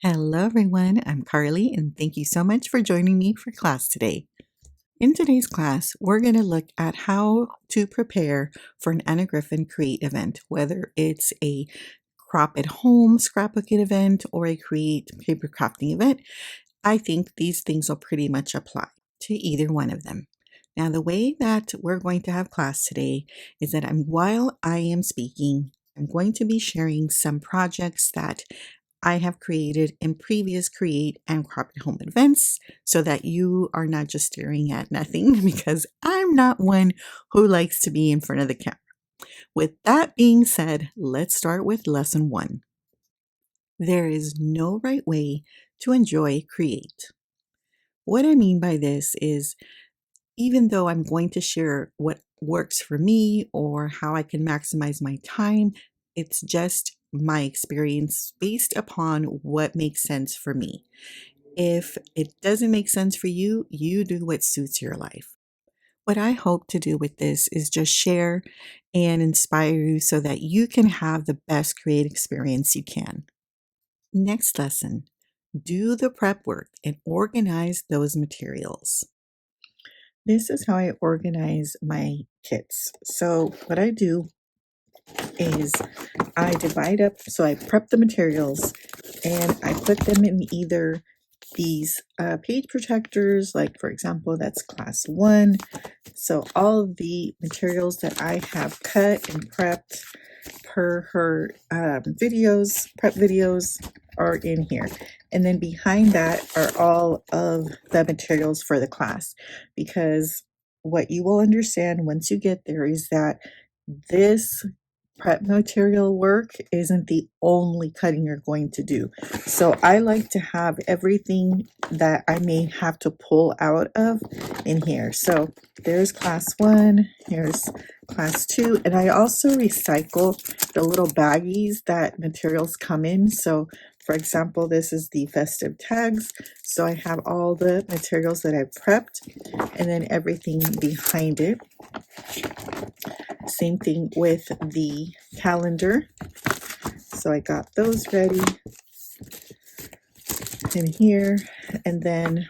Hello, everyone. I'm Carly, and thank you so much for joining me for class today. In today's class, we're going to look at how to prepare for an Anna Griffin Create event, whether it's a crop at home scrapbooking event or a create paper crafting event. I think these things will pretty much apply to either one of them. Now, the way that we're going to have class today is that while I am speaking, I'm going to be sharing some projects that I have created in previous Create and Crop at Home events so that you are not just staring at nothing because I'm not one who likes to be in front of the camera. With that being said, let's start with lesson 1. There is no right way to enjoy Create. What I mean by this is even though I'm going to share what works for me or how I can maximize my time, it's just my experience based upon what makes sense for me. If it doesn't make sense for you, you do what suits your life. What I hope to do with this is just share and inspire you so that you can have the best creative experience you can. Next lesson, do the prep work and organize those materials. This is how I organize my kits. So what I do is I divide up, so I prep the materials and I put them in either these page protectors, like for example, that's class 1. So all of the materials that I have cut and prepped per her prep videos are in here. And then behind that are all of the materials for the class, because what you will understand once you get there is that this prep material work isn't the only cutting you're going to do. So I like to have everything that I may have to pull out of in here. So there's class 1, here's class 2, and I also recycle the little baggies that materials come in. So for example, this is the festive tags. So I have all the materials that I've prepped and then everything behind it. Same thing with the calendar. So I got those ready in here. And then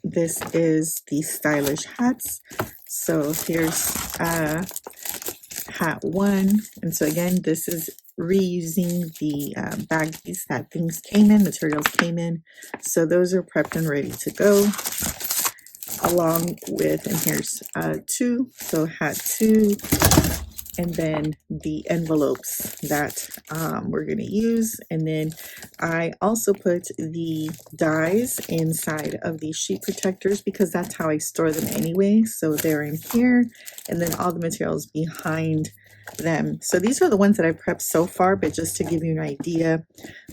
this is the stylish hats. So here's hat 1. And so again, this is reusing the baggies that things came in, materials came in. So those are prepped and ready to go. Along with, and here's 2, so hat 2, and then the envelopes that we're going to use. And then I also put the dies inside of these sheet protectors because that's how I store them anyway. So they're in here, and then all the materials behind them. So these are the ones that I prepped so far, but just to give you an idea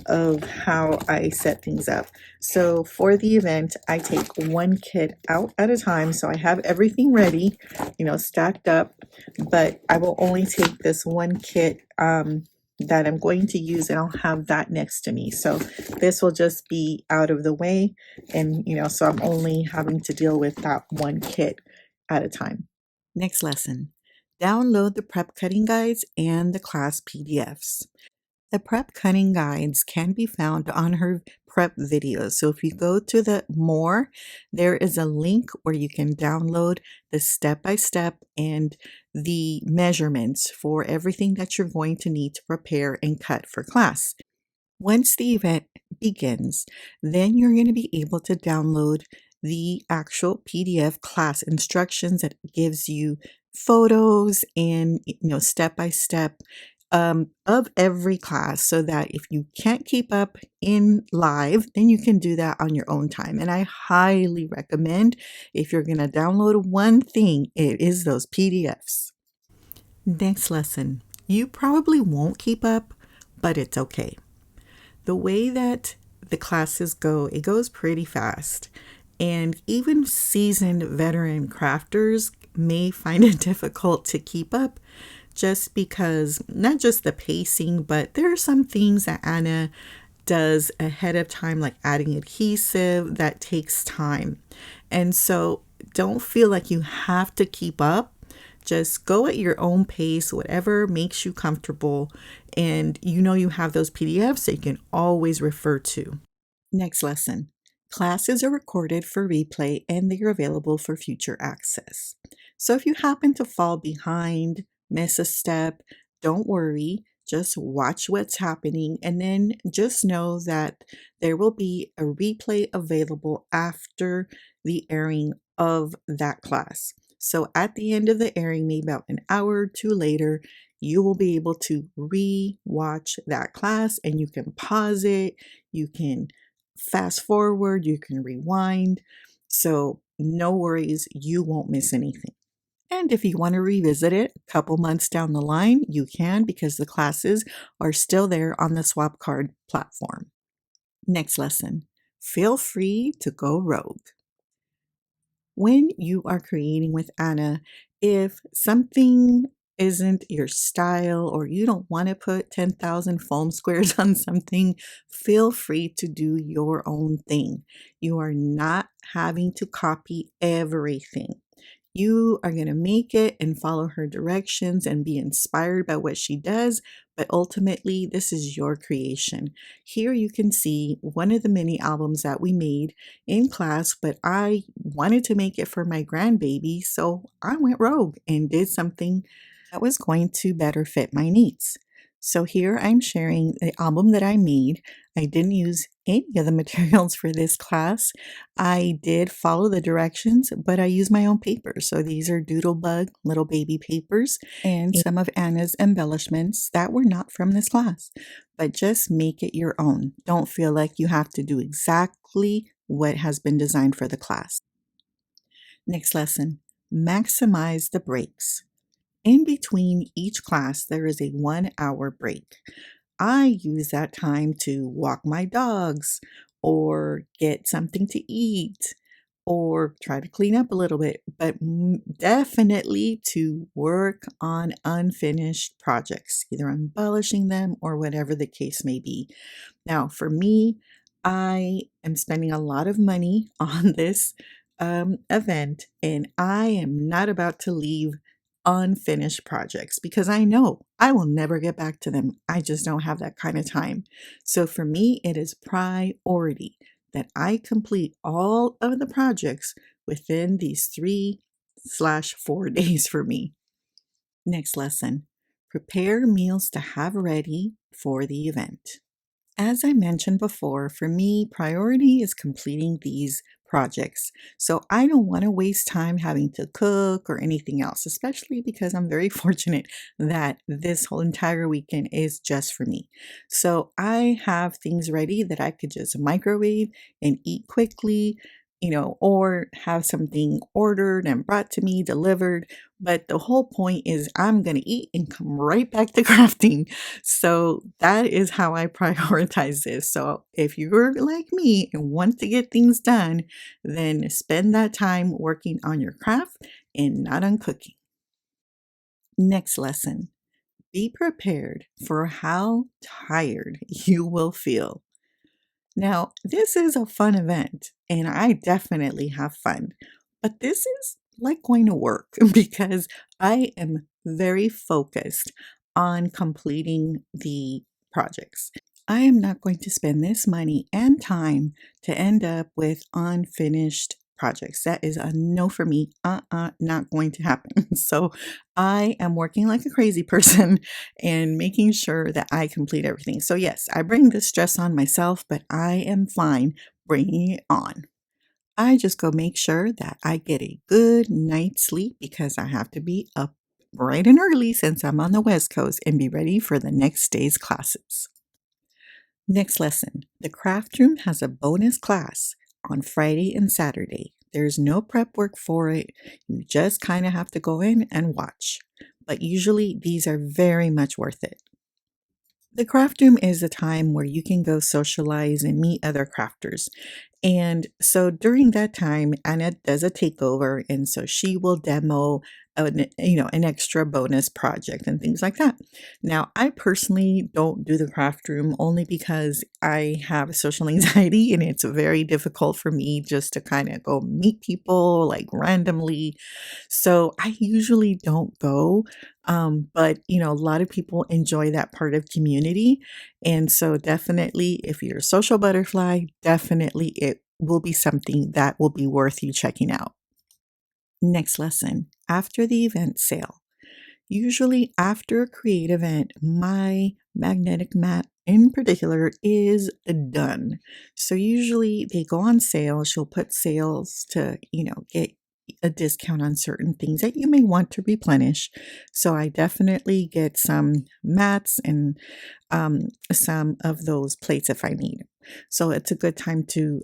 of how I set things up. So for the event, I take one kit out at a time. So I have everything ready, stacked up, but I will only take this one kit that I'm going to use, and I'll have that next to me. So this will just be out of the way. And, so I'm only having to deal with that one kit at a time. Next lesson. Download the prep cutting guides and the class PDFs. The prep cutting guides can be found on her prep videos. So if you go to the more, there is a link where you can download the step-by-step and the measurements for everything that you're going to need to prepare and cut for class. Once the event begins, then you're going to be able to download the actual PDF class instructions that gives you photos and step by step of every class, so that if you can't keep up in live, then you can do that on your own time. And I highly recommend, if you're going to download one thing, it is those PDFs. Next lesson. You probably won't keep up, but it's okay. The way that the classes go, it goes pretty fast. And even seasoned veteran crafters may find it difficult to keep up, just because not just the pacing, but there are some things that Anna does ahead of time, like adding adhesive, that takes time. And so don't feel like you have to keep up. Just go at your own pace, whatever makes you comfortable. and you know you have those PDFs that you can always refer to. Next lesson. Classes are recorded for replay and they are available for future access. So if you happen to fall behind, miss a step, don't worry. Just watch what's happening and then just know that there will be a replay available after the airing of that class. So at the end of the airing, maybe about an hour or two later, you will be able to re-watch that class and you can pause it, you can fast forward, you can rewind. So no worries, you won't miss anything. And if you want to revisit it a couple months down the line, you can because the classes are still there on the swap card platform. Next lesson, feel free to go rogue. When you are creating with Anna, if something isn't your style or you don't want to put 10,000 foam squares on something, feel free to do your own thing. You are not having to copy everything. You are going to make it and follow her directions and be inspired by what she does, but ultimately, this is your creation. Here you can see one of the mini albums that we made in class, but I wanted to make it for my grandbaby, so I went rogue and did something that was going to better fit my needs. So here I'm sharing the album that I made. I didn't use any of the materials for this class. I did follow the directions, but I used my own paper. So these are Doodlebug little baby papers and some of Anna's embellishments that were not from this class. But just make it your own. Don't feel like you have to do exactly what has been designed for the class. Next lesson, maximize the breaks. In between each class, there is a 1 hour break. I use that time to walk my dogs or get something to eat or try to clean up a little bit, but definitely to work on unfinished projects, either embellishing them or whatever the case may be. Now, for me, I am spending a lot of money on this event, and I am not about to leave unfinished projects because I know I will never get back to them. I just don't have that kind of time. So for me, it is priority that I complete all of the projects within these 3/4 days for me. Next lesson, prepare meals to have ready for the event. As I mentioned before, for me, priority is completing these projects. So I don't want to waste time having to cook or anything else, especially because I'm very fortunate that this whole entire weekend is just for me. So I have things ready that I could just microwave and eat quickly, or have something ordered and brought to me, delivered. But the whole point is I'm going to eat and come right back to crafting. So that is how I prioritize this. So if you're like me and want to get things done, then spend that time working on your craft and not on cooking. Next lesson, be prepared for how tired you will feel. Now, this is a fun event and I definitely have fun, but this is like going to work because I am very focused on completing the projects. I am not going to spend this money and time to end up with unfinished projects. That is a no for me. Not going to happen. So I am working like a crazy person and making sure that I complete everything. So yes, I bring this stress on myself, but I am fine bringing it on. I just go make sure that I get a good night's sleep because I have to be up bright and early since I'm on the West Coast and be ready for the next day's classes. Next lesson, the craft room has a bonus class on Friday and Saturday. There's no prep work for it. You just kind of have to go in and watch. But usually these are very much worth it. The craft room is a time where you can go socialize and meet other crafters. And so during that time, Anna does a takeover, and so she will demo an extra bonus project and things like that. Now, I personally don't do the craft room only because I have social anxiety and it's very difficult for me just to kind of go meet people like randomly. So I usually don't go. But a lot of people enjoy that part of community. And so definitely, if you're a social butterfly, definitely it will be something that will be worth you checking out. Next lesson, after the event sale. Usually, after a create event, my magnetic mat in particular is done. So, usually they go on sale. She'll put sales to, get a discount on certain things that you may want to replenish. So, I definitely get some mats and some of those plates if I need. So, it's a good time to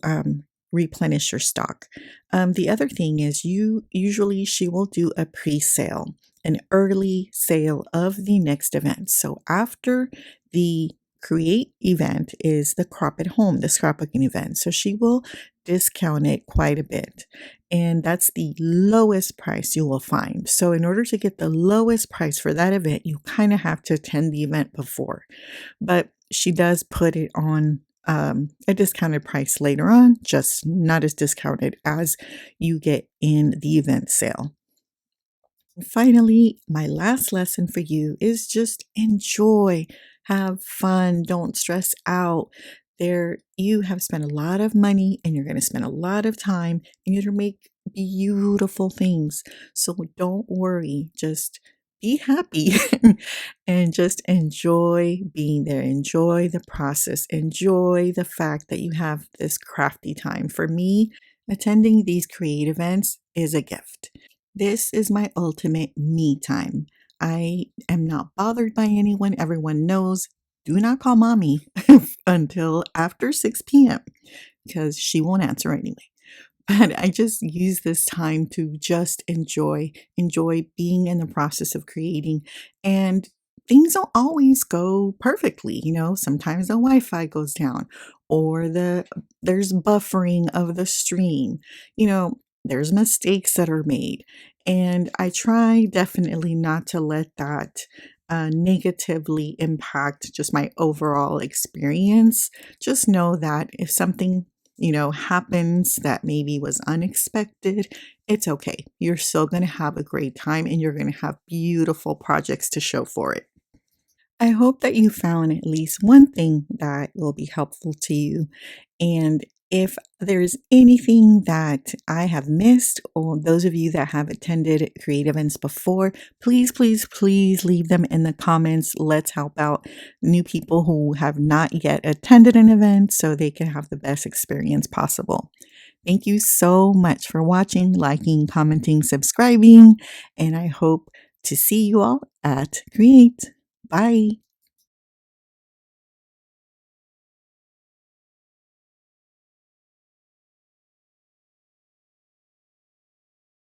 replenish your stock. The other thing is, she will do a pre-sale, an early sale of the next event. So after the create event is the crop at home, the scrapbooking event. So she will discount it quite a bit. And that's the lowest price you will find. So in order to get the lowest price for that event, you kind of have to attend the event before. But she does put it on a discounted price later on, just not as discounted as you get in the event sale. Finally, my last lesson for you is just enjoy, have fun, don't stress out. There, you have spent a lot of money and you're going to spend a lot of time and you're going to make beautiful things. So don't worry, just be happy and just enjoy being there. Enjoy the process. Enjoy the fact that you have this crafty time. For me, attending these create events is a gift. This is my ultimate me time. I am not bothered by anyone. Everyone knows, do not call mommy until after 6 p.m. because she won't answer anyway. But I just use this time to just enjoy being in the process of creating. And things don't always go perfectly. Sometimes the Wi-Fi goes down or there's buffering of the stream. There's mistakes that are made. And I try definitely not to let that negatively impact just my overall experience. Just know that if something happens that maybe was unexpected, it's okay. You're still going to have a great time and you're going to have beautiful projects to show for it. I hope that you found at least one thing that will be helpful to you. And if there's anything that I have missed, or those of you that have attended creative events before, please, please, please leave them in the comments. Let's help out new people who have not yet attended an event so they can have the best experience possible. Thank you so much for watching, liking, commenting, subscribing, and I hope to see you all at Create. Bye.